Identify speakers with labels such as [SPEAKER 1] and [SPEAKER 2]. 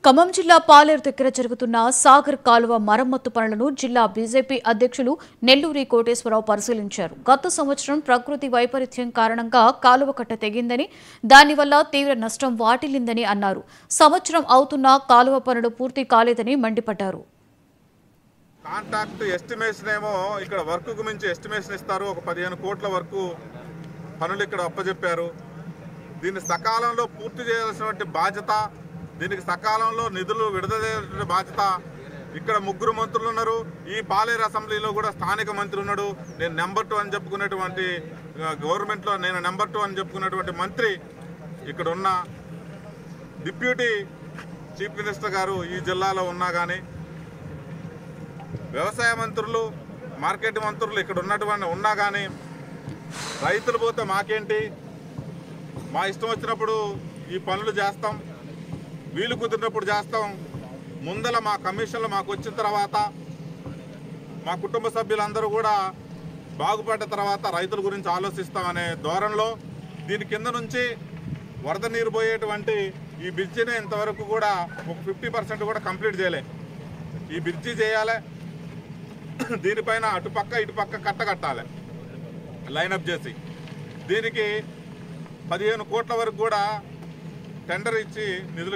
[SPEAKER 1] ఖమ్మం జిల్లా పాలేరు దగ్గర జరుగుతున్న సాగర్ కాలువ మరమ్మతు పనులను జిల్లా బీజేపీ అధ్యక్షులు నెల్లూరి కోటేశ్వరరావు పరిశీలించారు. గత సంవత్సరం ప్రకృతి వైపరీత్యం కారణంగా కాలువ కట్ట తెగిందని, దానివల్ల తీవ్ర నష్టం వాటిల్లిందని అన్నారు. సంవత్సరం అవుతున్నా కాలువ పనులు పూర్తి కాలేదని మండిపడ్డారు.
[SPEAKER 2] కాంట్రాక్ట్ ఎస్టిమేషన్ ఏమో ఇక్కడ వర్క్కు మించి ఎస్టిమేషన్ ఇస్తారు. ఒక 15 కోట్ల వరకు పనులు ఇక్కడ అప్పచెప్పారు. దీన్ని సకాలంలో పూర్తి చేయాల్సినటువంటి బాధ్యత, దీనికి సకాలంలో నిధులు విడుదల చేయాల్సిన బాధ్యత ఇక్కడ 3 మంత్రులు ఉన్నారు. ఈ పాలేరు అసెంబ్లీలో కూడా స్థానిక మంత్రి ఉన్నాడు. నేను నెంబర్ 2 అని చెప్పుకునేటువంటి గవర్నమెంట్లో నేను నెంబర్ 2 అని చెప్పుకునేటువంటి మంత్రి ఇక్కడ ఉన్న డిప్యూటీ చీఫ్ మినిస్టర్ గారు ఈ జిల్లాలో ఉన్నా కానీ, వ్యవసాయ మంత్రులు, మార్కెట్ మంత్రులు ఇక్కడ ఉన్నటువంటి ఉన్నా కానీ, రైతులు పోతే మాకేంటి, మా ఇష్టం వచ్చినప్పుడు ఈ పనులు చేస్తాం, వీలు కుదిరినప్పుడు చేస్తాం, ముందల మా కమిషన్లు మాకు వచ్చిన తర్వాత మా కుటుంబ సభ్యులందరూ కూడా బాగుపడ్డ తర్వాత రైతుల గురించి ఆలోచిస్తామనే ధోరణిలో దీని కింద నుంచి వరద నీరు పోయేటువంటి ఈ బ్రిడ్జిని ఇంతవరకు కూడా ఒక 50% కూడా కంప్లీట్ చేయలే. ఈ బ్రిడ్జి చేయాలి, దీనిపైన అటుపక్క ఇటుపక్క కట్టాలి, లైనప్ చేసి దీనికి 15 కోట్ల వరకు కూడా టెండర్ ఇచ్చి నిధులు